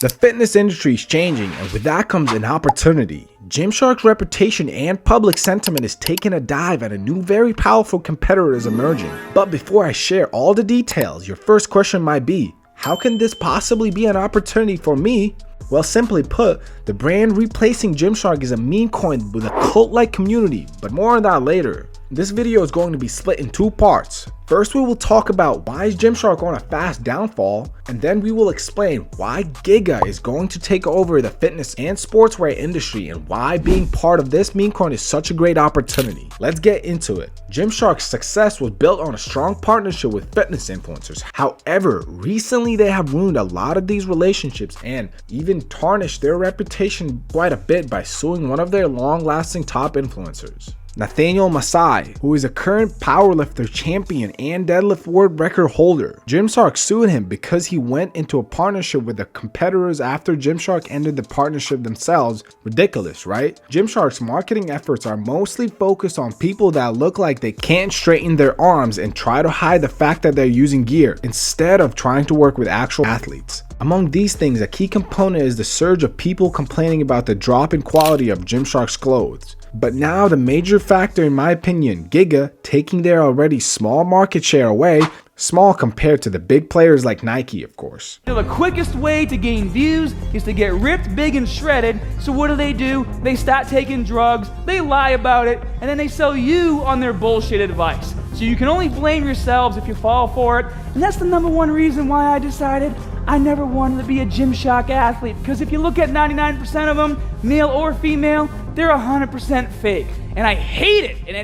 The fitness industry is changing, and with that comes an opportunity. Gymshark's reputation and public sentiment is taking a dive, and a new very powerful competitor is emerging. But before I share all the details, your first question might be, how can this possibly be an opportunity for me? Well, simply put, the brand replacing Gymshark is a meme coin with a cult-like community, but more on that later. This video is going to be split in two parts. First, we will talk about why is Gymshark on a fast downfall, and then we will explain why GIGA is going to take over the fitness and sportswear industry and why being part of this meme coin is such a great opportunity. Let's get into it. Gymshark's success was built on a strong partnership with fitness influencers. However, recently they have ruined a lot of these relationships and even tarnished their reputation quite a bit by suing one of their long-lasting top influencers, Nathaniel Masai, who is a current powerlifter champion and deadlift world record holder. Gymshark sued him because he went into a partnership with the competitors after Gymshark ended the partnership themselves. Ridiculous, right? Gymshark's marketing efforts are mostly focused on people that look like they can't straighten their arms and try to hide the fact that they're using gear instead of trying to work with actual athletes. Among these things, a key component is the surge of people complaining about the drop in quality of Gymshark's clothes. But now the major factor, in my opinion, GIGA taking their already small market share away, small compared to the big players like Nike, of course. The quickest way to gain views is to get ripped, big, and shredded. So what do? They start taking drugs, they lie about it, and then they sell you on their bullshit advice. So you can only blame yourselves if you fall for it. And that's the number one reason why I decided I never wanted to be a Gymshark athlete, because if you look at 99% of them, male or female, they're 100% fake. And I hate it, and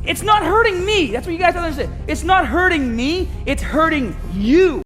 it's not hurting me. That's what you guys don't understand. It's not hurting me, it's hurting you.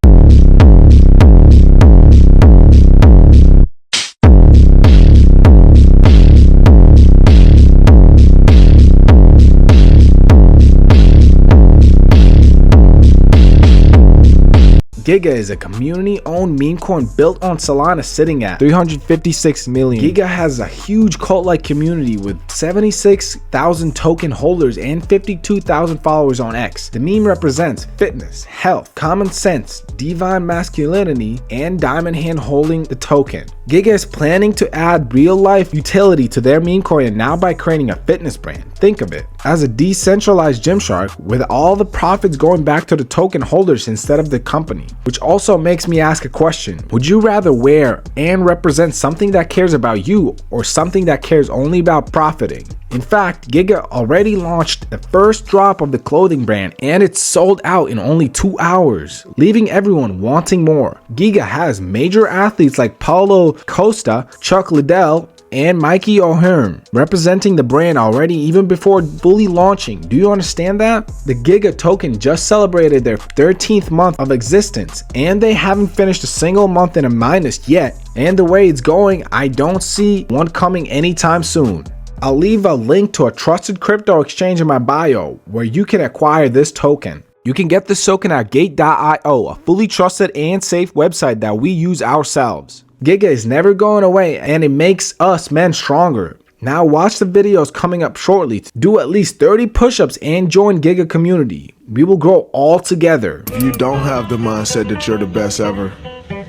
GIGA is a community-owned meme coin built on Solana, sitting at 356 million. GIGA has a huge cult-like community with 76,000 token holders and 52,000 followers on X. The meme represents fitness, health, common sense, divine masculinity, and diamond hand holding the token. GIGA is planning to add real-life utility to their meme coin, and now by creating a fitness brand. Think of it as a decentralized Gymshark with all the profits going back to the token holders instead of the company. Which also makes me ask a question. Would you rather wear and represent something that cares about you or something that cares only about profiting? In fact, GIGA already launched the first drop of the clothing brand and it's sold out in only 2 hours, leaving everyone wanting more. GIGA has major athletes like Paulo Costa, Chuck Liddell, and Mikey O'Hearn representing the brand already even before fully launching. Do you understand that? The GIGA token just celebrated their 13th month of existence and they haven't finished a single month in a minus yet. And the way it's going, I don't see one coming anytime soon. I'll leave a link to a trusted crypto exchange in my bio where you can acquire this token. You can get this token at gate.io, a fully trusted and safe website that we use ourselves. GIGA is never going away and it makes us men stronger. Now watch the videos coming up shortly. Do at least 30 push-ups and join GIGA community. We will grow all together. If you don't have the mindset that you're the best ever,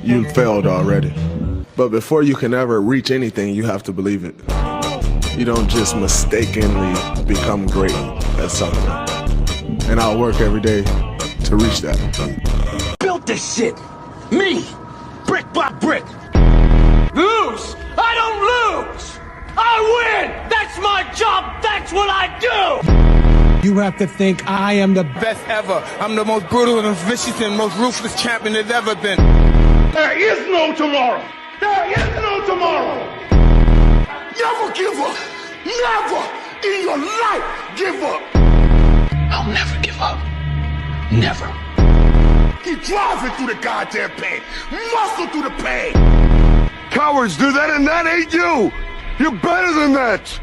you failed already. But before you can ever reach anything, you have to believe it. You don't just mistakenly become great at something. And I'll work every day to reach that. Built this shit. Me. Brick by brick. Lose! I don't lose! I win! That's my job! That's what I do! You have to think I am the best ever. I'm the most brutal and vicious and most ruthless champion there's ever been. There is no tomorrow! There is no tomorrow! Never give up! Never in your life give up! I'll never give up. Never. Keep driving through the goddamn pain. Muscle through the pain. Cowards do that and that ain't you! You're better than that!